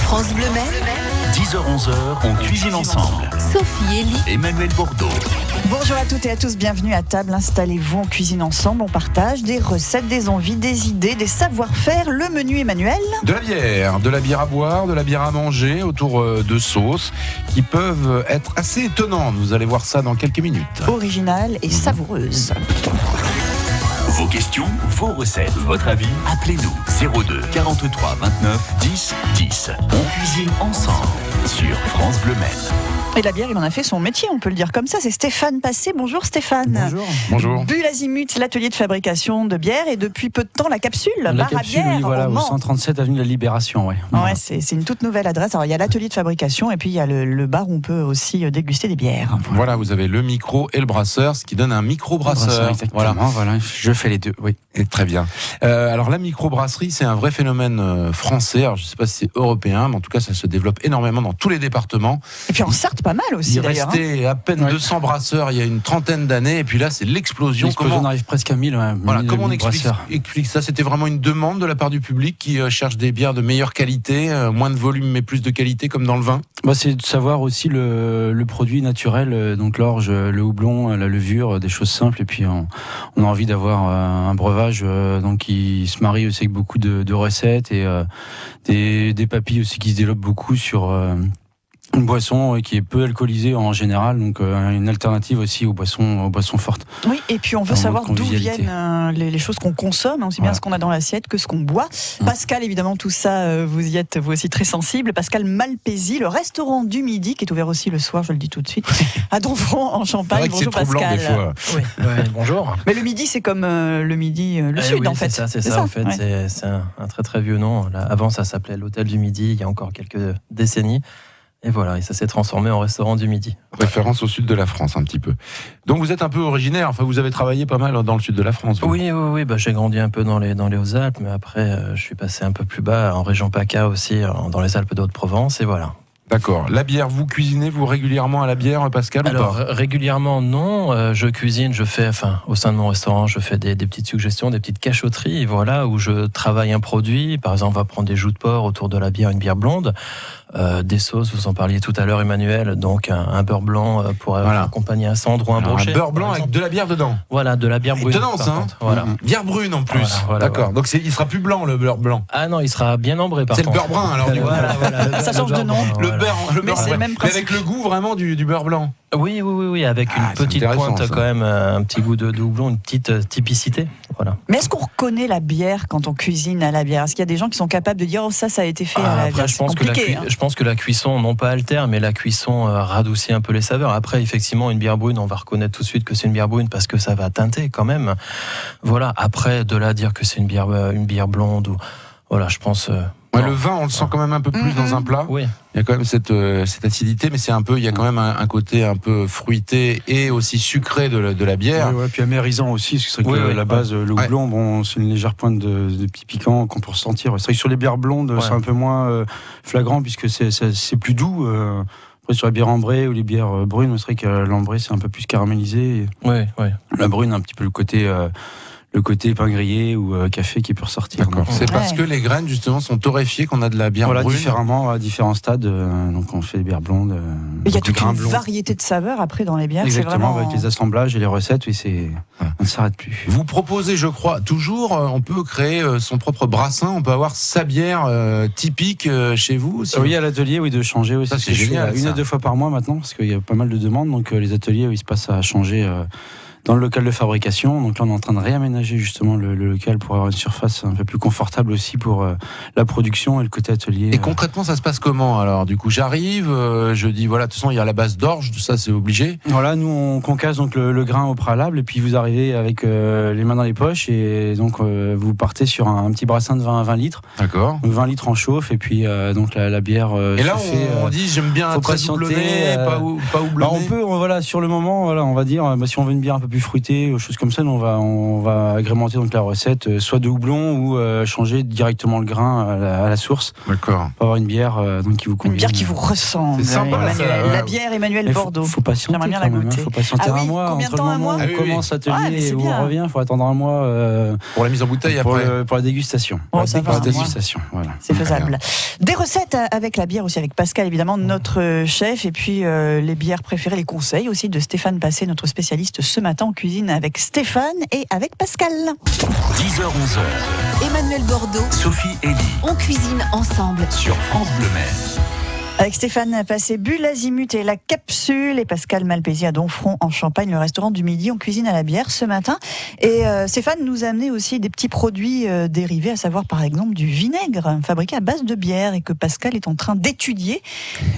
France Bleu Maine, 10h-11h, on cuisine ensemble. Sophie Elie, Emmanuel Bordeaux. Bonjour à toutes et à tous, bienvenue à table, installez-vous, on cuisine ensemble, on partage des recettes, des envies, des idées, des savoir-faire. Le menu Emmanuel. De la bière à boire, de la bière à manger autour de sauces qui peuvent être assez étonnantes. Vous allez voir ça dans quelques minutes. Originale et savoureuse. Vos questions, vos recettes, votre avis, appelez-nous 02 43 29 10 10. On cuisine ensemble sur France Bleu Maine. Et la bière, il en a fait son métier, on peut le dire comme ça. C'est Stéphane Passé. Bonjour Stéphane. Bonjour. Bulle Azimut, l'atelier de fabrication de bière, et depuis peu de temps la capsule, bar à bière. Oui, voilà, au au Mans. 137 avenue de la Libération. Ouais. Ouais, c'est une toute nouvelle adresse. Alors il y a l'atelier de fabrication et puis il y a le bar où on peut aussi déguster des bières. Voilà, vous avez le micro et le brasseur, ce qui donne un micro-brasseur. Voilà, je fais les deux, oui. Et très bien. Alors la microbrasserie, c'est un vrai phénomène français. Alors je ne sais pas si c'est européen, mais en tout cas ça se développe énormément dans tous les départements. Et puis en Sarthe, pas mal aussi Il d'ailleurs. restait à peine 200 brasseurs il y a une trentaine d'années, et puis là c'est l'explosion. On arrive presque à 1000. Voilà, 1000 comment on explique ça? C'était vraiment une demande de la part du public qui cherche des bières de meilleure qualité, moins de volume mais plus de qualité, comme dans le vin. C'est de savoir aussi le produit naturel, donc l'orge, le houblon, la levure, des choses simples. Et puis on a envie d'avoir un breuvage donc qui se marie aussi avec beaucoup de recettes et des papilles aussi qui se développent beaucoup sur une boisson qui est peu alcoolisée en général, donc une alternative aussi aux boissons fortes. Oui, et puis on veut savoir d'où viennent les choses qu'on consomme, aussi bien ce qu'on a dans l'assiette que ce qu'on boit. Pascal, évidemment, tout ça, vous y êtes vous aussi très sensible. Pascal Malpézy, le restaurant du Midi, qui est ouvert aussi le soir, je le dis tout de suite, à Donfront en Champagne. Bonjour Pascal. Des fois. Oui, bonjour. Mais le Midi, c'est comme le Midi, le Sud, oui, en fait. C'est ça, en fait. Ouais. C'est un très très vieux nom. Là, avant, ça s'appelait l'Hôtel du Midi, il y a encore quelques décennies. Et voilà, et ça s'est transformé en restaurant du Midi. Référence au sud de la France, un petit peu. Donc vous êtes un peu originaire, enfin vous avez travaillé pas mal dans le sud de la France. Vous. Oui, j'ai grandi un peu dans les Hautes-Alpes, mais après je suis passé un peu plus bas, en région PACA aussi, dans les Alpes de Haute-Provence, et voilà. D'accord. La bière, vous cuisinez vous régulièrement à la bière, Pascal? Alors, ou pas? Régulièrement, non. Je cuisine, au sein de mon restaurant, je fais des petites suggestions, des petites cachotteries, voilà, où je travaille un produit. Par exemple, on va prendre des joues de porc autour de la bière, une bière blonde. Des sauces, vous en parliez tout à l'heure, Emmanuel, donc un beurre blanc pour accompagner un cendre ou un brochet. Un beurre blanc avec de la bière dedans. Voilà, de la bière brune. Étonnant, ça. Voilà. Bière brune en plus. Voilà, d'accord. Donc il sera plus blanc, le beurre blanc. Ah non, il sera bien ambré par contre. C'est le beurre brun alors du coup. Ça change de nom. Le beurre, mais c'est le même mais principe. avec le goût vraiment du beurre blanc. Oui, avec une petite pointe ça. quand même, un petit goût de houblon, une petite typicité. Voilà. Mais est-ce qu'on reconnaît la bière quand on cuisine à la bière? Est-ce qu'il y a des gens qui sont capables de dire ça a été fait à la bière? Je pense que la cuisson, non pas altère, mais la cuisson radoucit un peu les saveurs. Après, effectivement, une bière brune, on va reconnaître tout de suite que c'est une bière brune parce que ça va teinter quand même. Voilà. Après, de là à dire que c'est une bière blonde ou voilà, je pense. Le vin, on le sent quand même un peu plus dans un plat. Oui. Il y a quand même cette acidité, mais il y a quand même un côté un peu fruité et aussi sucré de la bière. Oui, puis amérisant aussi, parce que la base, le houblon, c'est une légère pointe de petit piquant qu'on peut ressentir. C'est vrai que sur les bières blondes, c'est un peu moins flagrant puisque c'est plus doux. Après, sur la bière ambrée ou les bières brunes, c'est vrai que l'ambrée, c'est un peu plus caramélisé. Oui. La brune, un petit peu le côté pain grillé ou café qui peut ressortir. D'accord. C'est parce que les graines justement sont torréfiées qu'on a de la bière brune. Différemment à différents stades. Donc on fait des bières blondes. Il y a toute une variété de saveurs après dans les bières. Exactement, c'est vraiment... avec les assemblages et les recettes, on ne s'arrête plus. Vous proposez, je crois, toujours, on peut créer son propre brassin, on peut avoir sa bière typique chez vous aussi. Oui, à l'atelier, de changer aussi. Ça, c'est génial. Une à deux fois par mois maintenant, parce qu'il y a pas mal de demandes. Donc les ateliers, ils se passent à changer. Dans le local de fabrication, donc là on est en train de réaménager justement le local pour avoir une surface un peu plus confortable aussi pour la production et le côté atelier. Et concrètement ça se passe comment alors? Du coup j'arrive, je dis voilà, de toute façon il y a la base d'orge, tout ça c'est obligé. Voilà, nous on concasse donc le grain au préalable et puis vous arrivez avec les mains dans les poches et donc vous partez sur un petit brassin de 20 litres. D'accord. 20 litres en chauffe et puis donc la bière et là on dit j'aime bien très houblonné, pas houblonné. On peut sur le moment on va dire si on veut une bière un peu plus plus fruité, aux choses comme ça, on va agrémenter donc la recette, soit de houblon ou changer directement le grain à la source. D'accord. Pour avoir une bière donc qui vous convient. Une bière qui vous ressemble. C'est sympa, Emmanuel. ça, ouais. La bière Emmanuel Bordeaux. Faut patienter. J'aimerais bien quand la même, goûter. faut patienter un mois. Combien de Entre temps, le un moment mois où on commence l'atelier et où on revient, il faut attendre un mois pour la mise en bouteille après. pour la dégustation. Ça va, Pour la dégustation, voilà. C'est faisable. Des recettes avec la bière aussi, avec Pascal évidemment, notre chef, et puis les bières préférées, les conseils aussi de Stéphane Passé, notre spécialiste ce matin en cuisine avec Stéphane et avec Pascal. 10h-11h, Emmanuel Bordeaux, Sophie Elie on cuisine ensemble. sur France Bleu Maine. Avec Stéphane Passé, Bulle Azimut et la capsule, et Pascal Malpézy à Donfront en Champagne, le restaurant du midi, on cuisine à la bière ce matin. Et Stéphane nous a amené aussi des petits produits dérivés, à savoir par exemple du vinaigre fabriqué à base de bière et que Pascal est en train d'étudier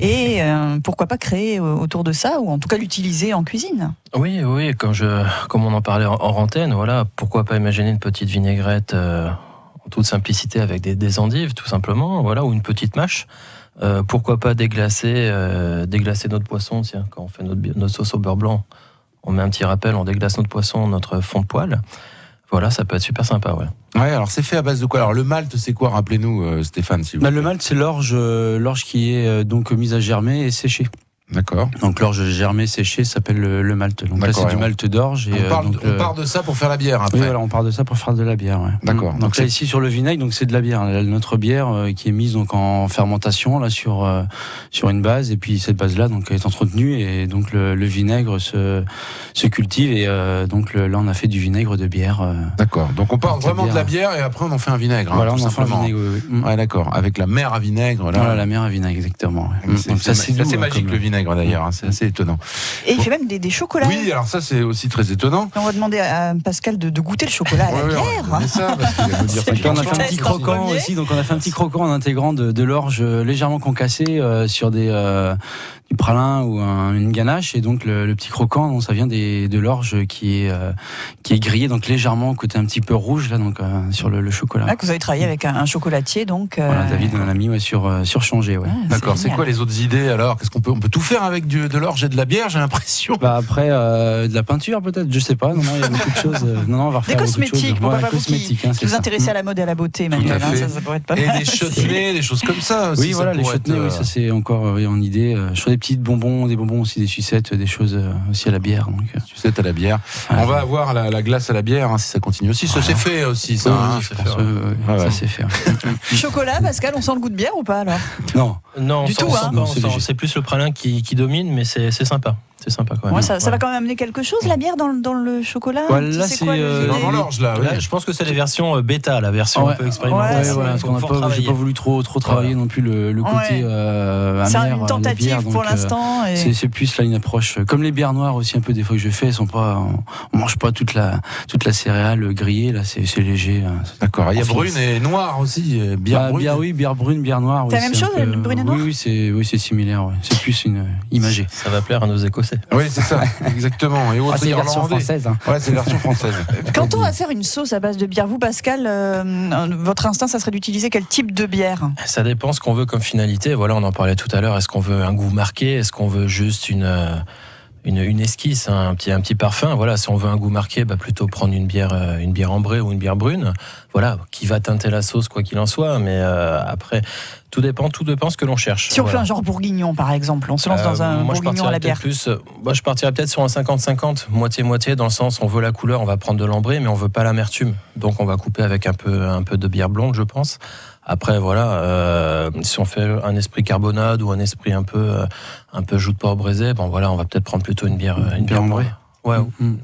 et pourquoi pas créer autour de ça, ou en tout cas l'utiliser en cuisine. Oui, comme on en parlait en antenne, voilà, pourquoi pas imaginer une petite vinaigrette en toute simplicité avec des endives tout simplement, voilà, ou une petite mâche. Pourquoi pas déglacer notre poisson, tiens, quand on fait notre sauce au beurre blanc, on met un petit rappel, on déglace notre poisson, notre fond de poêle. Voilà, ça peut être super sympa, ouais. Ouais, alors c'est fait à base de quoi? Alors le malt, c'est quoi? Rappelez-nous, Stéphane, s'il vous plaît. Le malt, c'est l'orge qui est donc mise à germer et séchée. D'accord. Donc l'orge germée séchée s'appelle le malt. Donc là, c'est du malt d'orge. On part de ça pour faire la bière après. Oui, voilà, on part de ça pour faire de la bière. Ouais. D'accord. Donc là, ici sur le vinaigre, donc c'est de la bière. Notre bière qui est mise donc en fermentation là sur une base, et puis cette base là donc est entretenue, et donc le vinaigre se cultive, et donc là on a fait du vinaigre de bière. D'accord. Donc on part vraiment de la bière et après on en fait un vinaigre. Voilà, tout on en fait un simplement. vinaigre. Oui. Ouais, d'accord. Avec la mer à vinaigre. Là. Voilà, la mer à vinaigre, exactement. Ouais. C'est assez magique le vinaigre d'ailleurs. Hein, c'est assez étonnant. Et il fait même des chocolats. Oui, alors ça c'est aussi très étonnant. On va demander à Pascal de goûter le chocolat à la bière. On ça parce qu'il va nous dire on a fait un petit croquant aussi, donc on a fait un petit croquant en intégrant de l'orge légèrement concassée sur du pralin ou une ganache, et donc le petit croquant, donc ça vient de l'orge qui est grillé, donc légèrement côté un petit peu rouge là, donc sur le chocolat. Ah, que vous avez travaillé avec un chocolatier, donc. Voilà, David on a mis surchangé. Ouais. D'accord. C'est quoi les autres idées alors? Qu'est-ce qu'on peut tout faire avec de l'orge et de la bière, j'ai l'impression. Après de la peinture peut-être, je sais pas. Non, il y a beaucoup de choses. Non, on va refaire des cosmétiques. Pourquoi pas vous qui vous ça. intéressez à la mode et à la beauté, Emmanuel, ça pourrait être pas mal. Et des chutneys, des choses comme ça aussi. Oui, voilà, les chutneys, oui, ça c'est encore en idée. Je fais des petites bonbons aussi, des sucettes, des choses aussi à la bière. Donc. Sucettes à la bière. On va avoir la glace à la bière si ça continue aussi. Ça c'est fait aussi, ça. Ça c'est fait. Chocolat, Pascal, on sent le goût de bière ou pas alors? Non, du tout. C'est plus le pralin qui domine, mais c'est sympa. C'est sympa quand même. Ouais, ça va quand même amener quelque chose, la bière dans le chocolat. Là, c'est dans l'orge là. Là, je pense que c'est la version bêta, la version un peu expérimentale. Parce qu'on j'ai pas voulu trop travailler non plus le côté amer. C'est une tentative bière, pour l'instant. C'est plus là une approche comme les bières noires aussi un peu des fois que je fais. On mange pas toute la céréale grillée, là c'est léger. D'accord. Il y a brune et noire aussi. Bière brune. Bière brune, bière noire. C'est la même chose, brune et noire. Oui, c'est similaire. Ouais. C'est plus une imagée. Ça va plaire à nos Écossais. Oui, c'est ça, exactement. Et autres c'est la version française. Hein. Ouais, c'est la version française. Quand on va faire une sauce à base de bière, vous, Pascal, votre instinct, ça serait d'utiliser quel type de bière? Ça dépend ce qu'on veut comme finalité. Voilà, on en parlait tout à l'heure. Est-ce qu'on veut un goût marqué? Est-ce qu'on veut juste une esquisse, un petit parfum? Voilà, si on veut un goût marqué, plutôt prendre une bière ambrée ou une bière brune. Voilà, qui va teinter la sauce quoi qu'il en soit. Mais après, tout dépend ce que l'on cherche. Si on fait un genre bourguignon, par exemple, on se lance dans un bourguignon à la bière. Je partirais peut-être sur un 50-50, moitié-moitié, dans le sens on veut la couleur, on va prendre de l'ambré, mais on veut pas l'amertume. Donc on va couper avec un peu de bière blonde, je pense. Après voilà, si on fait un esprit carbonade ou un esprit un peu jus de porc braisé, on va peut-être prendre plutôt une bière ambrée. Ouais.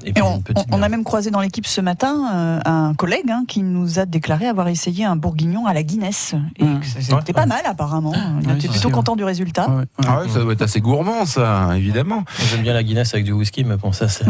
Et on a même croisé dans l'équipe ce matin un collègue qui nous a déclaré avoir essayé un bourguignon à la Guinness. Et c'était pas mal apparemment. Il était plutôt content du résultat. Ça doit être assez gourmand, ça, évidemment. J'aime bien la Guinness avec du whisky, mais bon, ça c'est...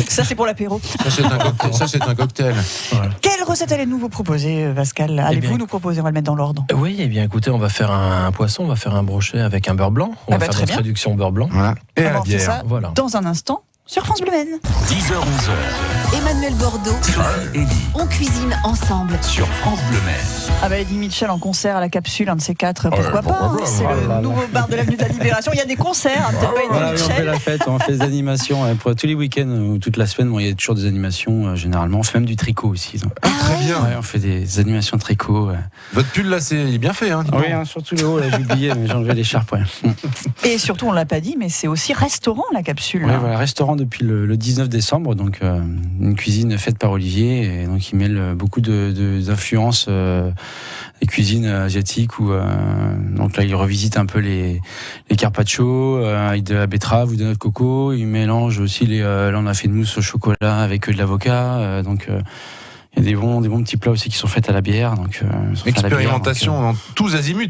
Ça c'est pour l'apéro. Ça c'est un cocktail. Voilà. Quelle recette allez-nous vous proposer, Pascal? Allez-vous nous proposer? On va le mettre dans l'ordre. Oui, écoutez, on va faire un poisson, on va faire un brochet avec un beurre blanc. On va faire notre réduction beurre blanc. Voilà. Et à la bière. Ça dans un instant sur France Bleu Maine. 10h-11h. Emmanuel Bordeaux. Sophie Elie. On cuisine ensemble. Sur France Bleu Maine. Ah bah Eddie Mitchell en concert à la Capsule, un de ces quatre, pourquoi pas, hein, c'est le nouveau bar de l'avenue de la Libération. Il y a des concerts, hein, peut-être pas Eddie Voilà, Mitchell. on fait la fête, on fait des animations pour tous les week-ends ou toute la semaine. Bon, il y a toujours des animations généralement. On fait même du tricot aussi. Donc. Très bien. Ouais, on fait des animations de tricot. Votre pull là, il est bien fait. Hein, Oui, hein, surtout le haut, là, j'ai oublié, mais j'ai enlevé l'écharpe. Ouais. Et surtout, on l'a pas dit, mais c'est aussi restaurant la Capsule. Ouais, voilà, restaurant depuis le 19 décembre, donc une cuisine faite par Olivier, et donc il mêle beaucoup d'influences des cuisines asiatiques où donc là il revisite un peu les carpaccio avec de la betterave ou de noix de coco. Il mélange aussi là on a fait une mousse au chocolat avec de l'avocat, donc il y a des bons petits plats aussi qui sont faits à la bière. Donc, expérimentation en tous azimuts.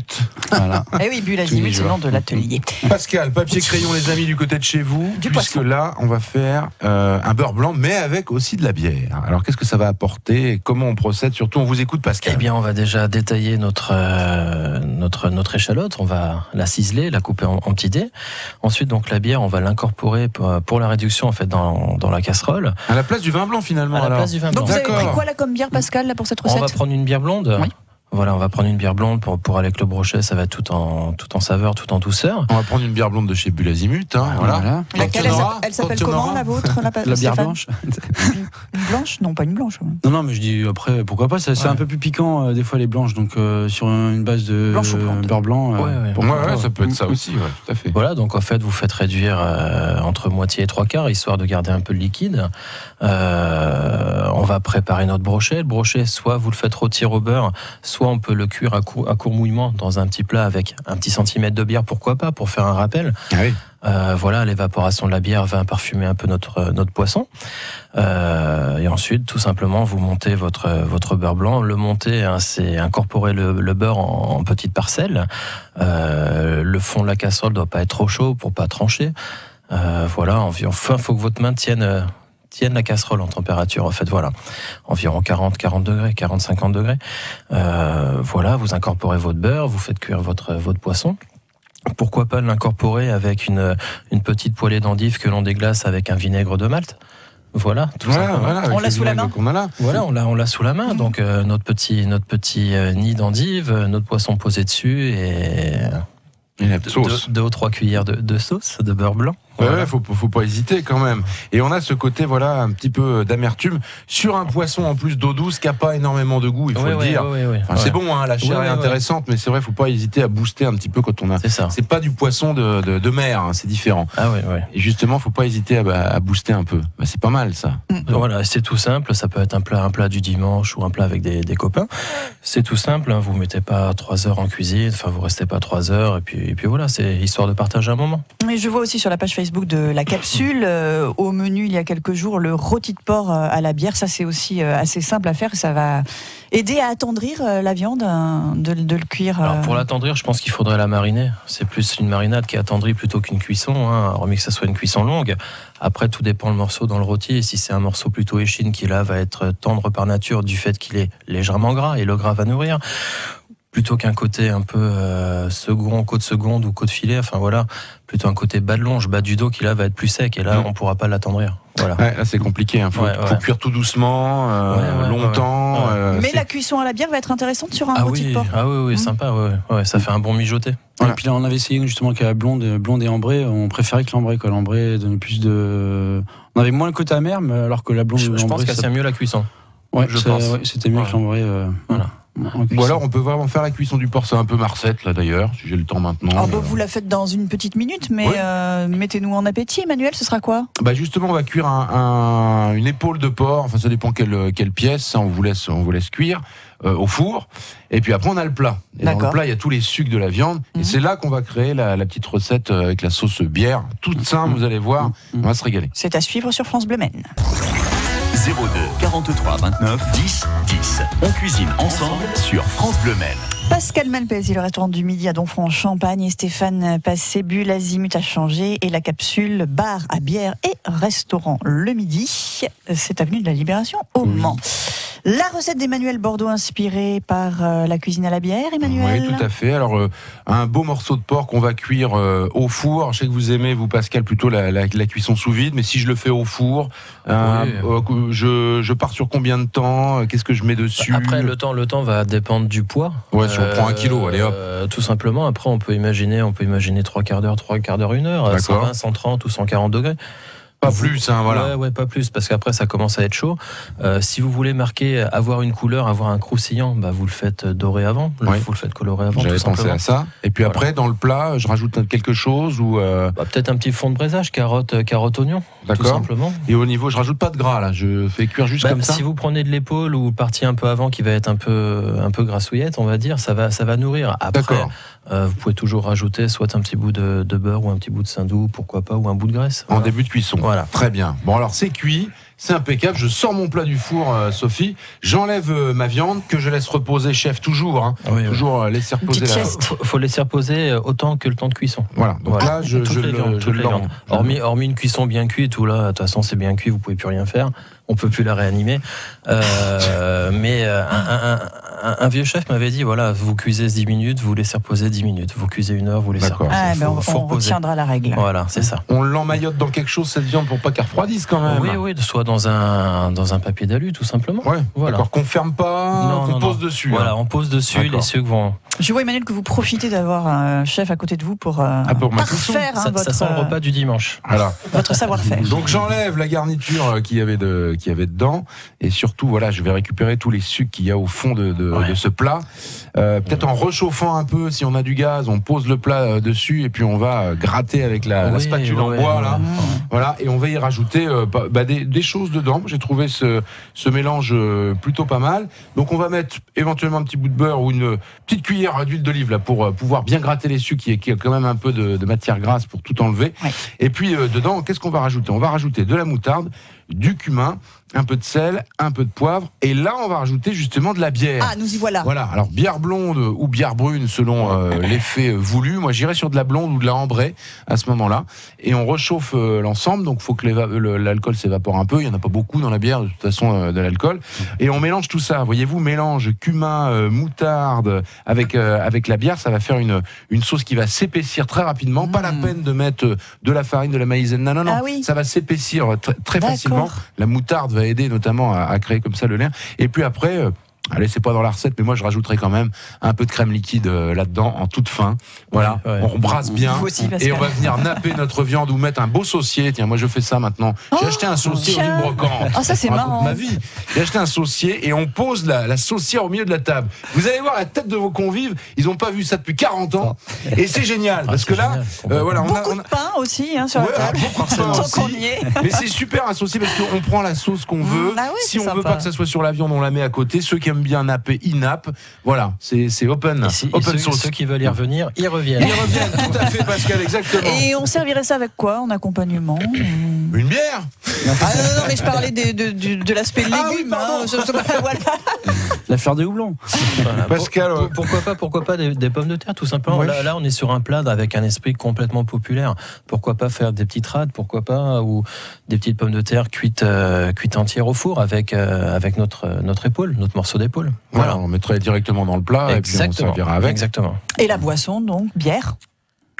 Voilà. Eh oui, Bulle Azimut, c'est le nom de l'atelier. Pascal, papier crayon les amis du côté de chez vous. Du puisque poisson. là, on va faire un beurre blanc, mais avec aussi de la bière. Alors qu'est-ce que ça va apporter et comment on procède? Surtout, on vous écoute, Pascal. Eh bien, on va déjà détailler notre échalote. On va la ciseler, la couper en petits dés. Ensuite, donc la bière, on va l'incorporer pour la réduction en fait dans la casserole. À la place du vin blanc finalement. À la alors. place du vin blanc. Donc vous avez pris D'accord. quoi là comme bière, Pascal, là, pour cette On recette? va prendre une bière blonde. Oui. Voilà, on va prendre une bière blonde pour aller avec le brochet. Ça va être tout en saveur, tout en douceur. On va prendre une bière blonde de chez Bulle Azimut. Hein, voilà. Voilà. Laquelle, elle s'appelle comment, la vôtre, La bière Stéphane? blanche. Une blanche? Non, pas une blanche. Non, mais je dis après, pourquoi pas, c'est un peu plus piquant des fois les blanches, donc sur une base de Blanche ou blonde. beurre blanc. Ouais. pourquoi pas, ça peut être ça aussi, ouais, tout à fait. Voilà, donc en fait, vous faites réduire entre moitié et trois quarts, histoire de garder un peu de liquide. On va préparer notre brochet. Le brochet, soit vous le faites rôtir au beurre, soit on peut le cuire à court mouillement dans un petit plat avec un petit centimètre de bière, pourquoi pas, pour faire un rappel. Ah oui. Voilà, l'évaporation de la bière va parfumer un peu notre poisson. Et ensuite, tout simplement, vous montez votre beurre blanc. Le monter, hein, c'est incorporer le beurre en petites parcelles. Le fond de la casserole doit pas être trop chaud pour pas trancher. Voilà, enfin, faut que votre main tienne la casserole en température, en fait, voilà. Environ 40 degrés, 40-50 degrés. Voilà, vous incorporez votre beurre, vous faites cuire votre poisson. Pourquoi pas l'incorporer avec une petite poêlée d'endives que l'on déglace avec un vinaigre de Malte. Voilà, tout simplement. Voilà, On l'a sous la main. qu'on a là. Voilà, on l'a sous la main. Donc notre petit nid d'endive, notre poisson posé dessus et la sauce. 2 ou 3 cuillères de sauce, de beurre blanc. Ouais, faut pas hésiter quand même. Et on a ce côté, voilà, un petit peu d'amertume sur un poisson en plus d'eau douce qui a pas énormément de goût, il faut le dire. Enfin, c'est bon, hein, la chair est intéressante, mais c'est vrai, faut pas hésiter à booster un petit peu quand on a. C'est ça. C'est pas du poisson de mer, hein, c'est différent. Ah oui. Et justement, faut pas hésiter à booster un peu. Bah, c'est pas mal ça. Voilà, c'est tout simple. Ça peut être un plat du dimanche ou un plat avec des copains. C'est tout simple. Hein, vous mettez pas 3 heures en cuisine. Enfin, vous restez pas 3 heures. Et puis voilà, c'est histoire de partager un moment. Mais je vois aussi sur la page Facebook de la Capsule, au menu il y a quelques jours, le rôti de porc à la bière. Ça, c'est aussi assez simple à faire. Ça va aider à attendrir la viande, de le cuire. Alors pour l'attendrir, je pense qu'il faudrait la mariner. C'est plus une marinade qui attendrit plutôt qu'une cuisson, hein, hormis que ça soit une cuisson longue. Après, tout dépend le morceau dans le rôti. Et si c'est un morceau plutôt échine qui là va être tendre par nature du fait qu'il est légèrement gras, et le gras va nourrir, plutôt qu'un côté un peu côte seconde ou côte filet, enfin voilà, plutôt un côté bas de longe, bas du dos qui là va être plus sec, et là on pourra pas l'attendrir. Voilà. Ouais, là c'est compliqué, hein. Faut cuire tout doucement, longtemps. Mais la cuisson à la bière va être intéressante sur un rôti de porc. Ah oui, sympa, ouais, ça fait un bon mijoté. Voilà. Et puis là, on avait essayé justement qu'à blonde et ambrée, on préférait que l'ambrée, quoi. L'ambrée donne plus de. On avait moins le côté amer, mais alors que la blonde. Je pense qu'elle tient mieux la cuisson. Ouais, je pense. Ouais, c'était mieux que l'ambrée. Voilà. Ou alors on peut vraiment faire la cuisson du porc, c'est un peu Marcette là d'ailleurs, si j'ai le temps maintenant. Vous la faites dans une petite minute, mais mettez-nous en appétit, Emmanuel, ce sera quoi? Justement, on va cuire une épaule de porc, enfin ça dépend quelle pièce, ça on vous laisse cuire au four, et puis après on a le plat. Et dans le plat il y a tous les sucs de la viande, et c'est là qu'on va créer la petite recette avec la sauce bière, toute simple, vous allez voir, on va se régaler. C'est à suivre sur France Bleu Maine. 02 43 29 10 10. On cuisine ensemble sur France Bleu Maine. Pascal Malpezzi, le restaurant du midi à Donfranche-Champagne, et Stéphane Passébul, l'azimut a changé, et la capsule bar à bière et restaurant le midi, c'est avenue de la Libération au Mans. La recette d'Emmanuel Bordeaux inspirée par la cuisine à la bière, Emmanuel. Oui, tout à fait. Alors, un beau morceau de porc qu'on va cuire au four. Alors, je sais que vous aimez, vous Pascal, plutôt la cuisson sous vide, mais si je le fais au four, je pars sur combien de temps? Qu'est-ce que je mets dessus? Après, le temps va dépendre du poids. Ouais, si on prend 1 kilo, allez hop. Tout simplement. Après, on peut imaginer 3 quarts d'heure, 1 heure, 120, 130 ou 140 degrés. Pas plus, hein, voilà. Ouais, pas plus, parce qu'après ça commence à être chaud. Si vous voulez marquer, avoir une couleur, avoir un croustillant, vous le faites doré avant, vous le faites colorer avant. J'avais pensé à ça. Et puis après, dans le plat, je rajoute quelque chose ou peut-être un petit fond de braisage, carotte, oignon, tout simplement. Et au niveau, je rajoute pas de gras là, je fais cuire juste comme ça. Si vous prenez de l'épaule ou partie un peu avant qui va être un peu grassouillette, on va dire, ça va nourrir. Après, vous pouvez toujours rajouter soit un petit bout de beurre ou un petit bout de saindoux, pourquoi pas, ou un bout de graisse. En début de cuisson. Voilà. Très bien. Bon, alors c'est cuit, c'est impeccable. Je sors mon plat du four, Sophie. J'enlève ma viande que je laisse reposer, chef, toujours. Hein. Oui, toujours laisser reposer la. Faut laisser reposer autant que le temps de cuisson. Voilà. Donc là, je le hormis une cuisson bien cuite où là, de toute façon, c'est bien cuit, vous pouvez plus rien faire. On peut plus la réanimer. Mais un vieux chef m'avait dit, voilà, vous cuisez 10 minutes, vous laissez reposer 10 minutes. Vous cuisez 1 heure, vous laissez reposer. On retiendra la règle. Voilà, c'est ça. On l'emmaillote dans quelque chose, cette viande, pour pas qu'elle refroidisse quand même. Oui, soit dans un papier d'alu, tout simplement. Ouais, voilà. D'accord, qu'on ferme pas, qu'on pose dessus. Voilà, on pose dessus, les sucres vont... Je vois, Emmanuel, que vous profitez d'avoir un chef à côté de vous pour parfaire ça sent le repas du dimanche. Voilà. Votre savoir-faire. Donc j'enlève la garniture qu'il y avait dedans, et surtout, voilà, je vais récupérer tous les sucres qu'il y a au fond de ce plat. Peut-être en réchauffant un peu, si on a du gaz, on pose le plat dessus, et puis on va gratter avec la spatule en bois, là. Voilà, et on va y rajouter des choses dedans. J'ai trouvé ce mélange plutôt pas mal. Donc on va mettre éventuellement un petit bout de beurre ou une petite cuillère d'huile d'olive là pour pouvoir bien gratter les sucres, qui a quand même un peu de matière grasse pour tout enlever. Ouais. Et puis dedans, qu'est-ce qu'on va rajouter? On va rajouter de la moutarde, du cumin, un peu de sel, un peu de poivre, et là on va rajouter justement de la bière. Ah, nous y voilà. Voilà, alors bière blonde ou bière brune selon l'effet voulu. Moi j'irais sur de la blonde ou de la ambrée à ce moment-là, et on réchauffe l'ensemble. Donc il faut que l'alcool s'évapore un peu. Il y en a pas beaucoup dans la bière de toute façon, de l'alcool, et on mélange tout ça. Voyez-vous, mélange cumin, moutarde avec la bière, ça va faire une sauce qui va s'épaissir très rapidement. Pas la peine de mettre de la farine, de la maïzena. Non, ah oui. Ça va s'épaissir très facilement. La moutarde va aider notamment à créer comme ça le lien. Et puis après, allez, c'est pas dans la recette, mais moi je rajouterai quand même un peu de crème liquide là-dedans en toute fin. Voilà, on brasse bien et on va venir napper notre viande ou mettre un beau saucier. Tiens, moi je fais ça maintenant. J'ai acheté un saucier au brocante. Ah, ça c'est marrant. Ma vie. J'ai acheté un saucier et on pose la saucière au milieu de la table. Vous allez voir la tête de vos convives, ils n'ont pas vu ça depuis 40 ans et c'est génial parce que là, voilà, beaucoup de pain aussi sur la table. Beaucoup de pain aussi. Mais c'est super un saucier parce qu'on prend la sauce qu'on veut. Si on veut pas que ça soit sur la viande, on la met à côté. Ceux qui aiment bien napper, ils nappent. Voilà, c'est open. Open sauce. Ceux qui veulent y revenir, ils reviennent. Ils reviennent, tout à fait, Pascal, exactement. Et on servirait ça avec quoi en accompagnement? Une bière. Non, mais je parlais de l'aspect légumes. Voilà. La fleur de houblon. Voilà. Pascal, pourquoi pas des pommes de terre, tout simplement. Ouais. Là, on est sur un plat avec un esprit complètement populaire. Pourquoi pas faire des petites rades, pourquoi pas, ou des petites pommes de terre cuites entières au four avec notre épaule, notre morceau d'épaule. Voilà, on mettrait directement dans le plat. Exactement. Et puis on servira avec. Exactement. Et la boisson, donc, bière?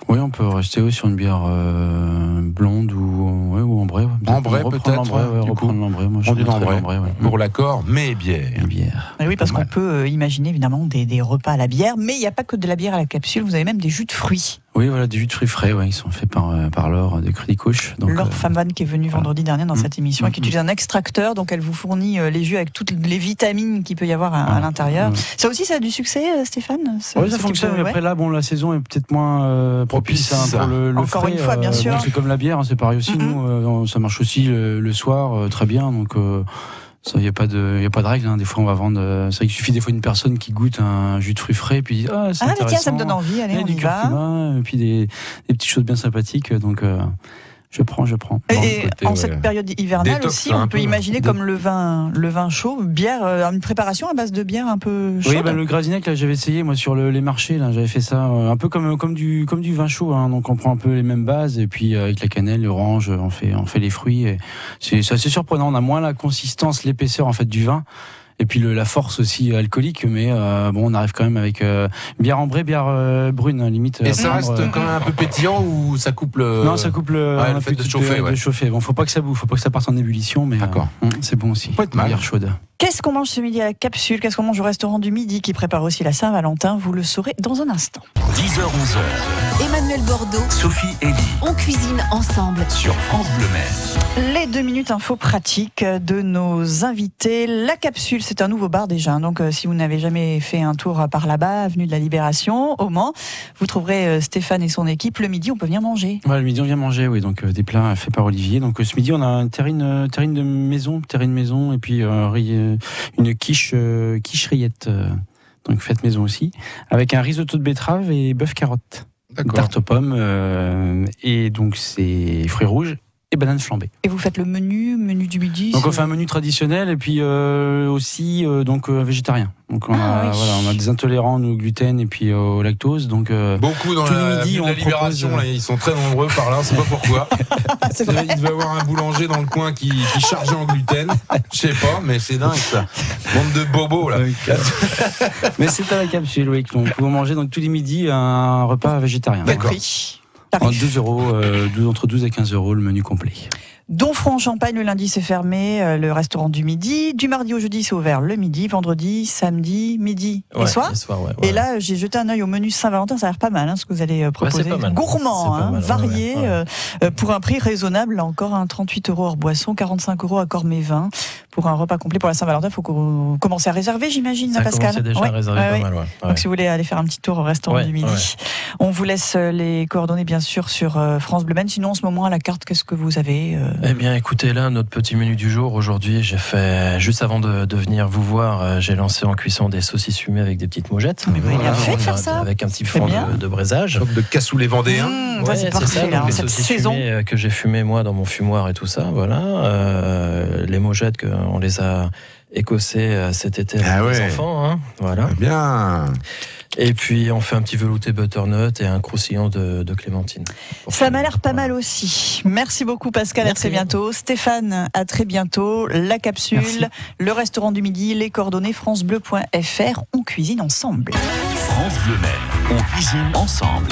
Oui, on peut rester sur une bière blonde ou ambrée. Ambrée peut-être. Reprendre l'ambrée. Moi, on dit l'ambrée. Pour l'accord, mais bière. Oui, parce qu'on peut imaginer évidemment des repas à la bière, mais il n'y a pas que de la bière à la capsule. Vous avez même des jus de fruits. Oui, voilà, des jus de fruits frais, ils sont faits par Laure de Crédit Couche. Laure Famvan qui est venue vendredi dernier dans cette émission et qui utilise un extracteur, donc elle vous fournit les jus avec toutes les vitamines qu'il peut y avoir à l'intérieur. Ça aussi, ça a du succès, Stéphane? Oui, ça fonctionne. Mais après, là, la saison est peut-être moins propice pour le encore frais. Une fois, bien sûr. C'est comme la bière, c'est pareil aussi. Nous, ça marche aussi le soir, très bien. Donc, il n'y a pas de règle. Des fois, on va vendre. C'est vrai qu'il suffit des fois une personne qui goûte un jus de fruits frais et puis c'est intéressant. Tiens, ça me donne envie. Allez, on y va. Et puis des petites choses bien sympathiques. Donc Je prends. Et en cette période hivernale Détox, aussi, on peut imaginer comme le vin une bière, une préparation à base de bière un peu chaude. Oui, le Grazinec, là, j'avais essayé moi sur les marchés, là, j'avais fait ça un peu comme du vin chaud, hein, donc on prend un peu les mêmes bases et puis avec la cannelle, l'orange, on fait les fruits. Et c'est assez surprenant, on a moins la consistance, l'épaisseur en fait du vin. Et puis la force aussi alcoolique, mais on arrive quand même avec bière ambrée, bière brune, limite. Et ça reste quand même un peu pétillant ou ça coupe le... Non, ça coupe le fait de chauffer. De chauffer. Bon, faut pas que ça bouffe, faut pas que ça parte en ébullition, mais d'accord. C'est bon aussi. Pas être mal. Bière chaude. Qu'est-ce qu'on mange ce midi à la capsule? Qu'est-ce qu'on mange au restaurant du midi qui prépare aussi la Saint-Valentin? Vous le saurez dans un instant. 10h-11h, Emmanuel Bordeaux, Sophie Elie on cuisine ensemble. sur France Bleu Maine. Les 2 minutes info pratiques de nos invités. La capsule, c'est un nouveau bar déjà. Donc, si vous n'avez jamais fait un tour par là-bas, avenue de la Libération, au Mans, vous trouverez Stéphane et son équipe. Le midi, on peut venir manger. Ouais, le midi, on vient manger, oui. Donc, des plats faits par Olivier. Donc, ce midi, on a une terrine de maison, et puis une quiche rillette, donc faite maison aussi, avec un risotto de betterave et bœuf carotte. D'accord. Tarte aux pommes, et donc c'est fruits rouges et bananes flambées. Et vous faites le menu du midi? Donc on fait un menu traditionnel et puis aussi végétarien. Donc on a des intolérants au gluten et puis au lactose. Donc beaucoup dans la midi, la Libération, là, ils sont très nombreux par là, on sait pas pourquoi. Il devait y avoir un boulanger dans le coin qui chargeait en gluten. Je sais pas, mais c'est dingue ça. Bande de bobos là. Mais c'est à la capsule, oui. Donc vous mangez donc tous les midis un repas végétarien. D'accord. En 2 €, entre 12 et 15 € le menu complet. Donfront en Champagne, le lundi c'est fermé, le restaurant du midi. Du mardi au jeudi c'est ouvert le midi, vendredi, samedi, midi et soir. Et là j'ai jeté un œil au menu Saint-Valentin, ça a l'air pas mal ce que vous allez proposer. Gourmand, varié, pour un prix raisonnable. Là encore, 38 € hors boisson, 45 € à Cormet Vin. Pour un repas complet pour la Saint-Valentin, il faut commencer à réserver, j'imagine, Pascal. C'est déjà réservé pas mal. Donc si vous voulez aller faire un petit tour au restaurant du midi, on vous laisse les coordonnées bien sûr sur France Bleu Maine. Sinon en ce moment à la carte, qu'est-ce que vous avez Eh bien, écoutez, là, notre petit menu du jour, aujourd'hui, j'ai fait, juste avant de venir vous voir, j'ai lancé en cuisson des saucisses fumées avec des petites mougettes. Mais vous avez fait faire ça avec un petit fond de braisage. Sorte de cassoulet vendéen. C'est parfait, ça, donc les cette saucisses saison. fumées que j'ai fumées, moi, dans mon fumoir et tout ça, voilà. Les mougettes, on les a écossées cet été avec les enfants, voilà. Bien. Et puis on fait un petit velouté butternut et un croustillant de clémentine. Ça m'a l'air pas mal aussi. Merci beaucoup Pascal, à très bientôt. Stéphane, à très bientôt. La capsule, le restaurant du midi, les coordonnées francebleu.fr. On cuisine ensemble. France Bleu Maine, on cuisine ensemble.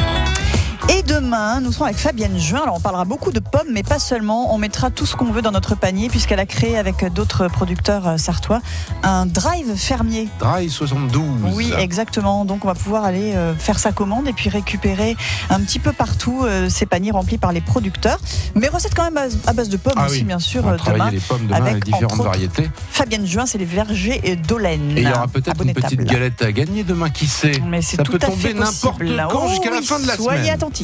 Et demain, nous serons avec Fabienne Juin. Alors, on parlera beaucoup de pommes, mais pas seulement. On mettra tout ce qu'on veut dans notre panier, puisqu'elle a créé avec d'autres producteurs sartois un drive fermier. Drive 72. Oui, exactement. Donc, on va pouvoir aller faire sa commande et puis récupérer un petit peu partout ces paniers remplis par les producteurs. Mais recettes quand même à base de pommes aussi, bien sûr. On va travailler les pommes demain avec différentes variétés. Fabienne Juin, c'est les vergers d'Olène. Et il y aura peut-être une petite galette à gagner demain, qui sait. Mais c'est ça tout peut à tomber fait n'importe quand jusqu'à la fin de la semaine. Soyez attentifs.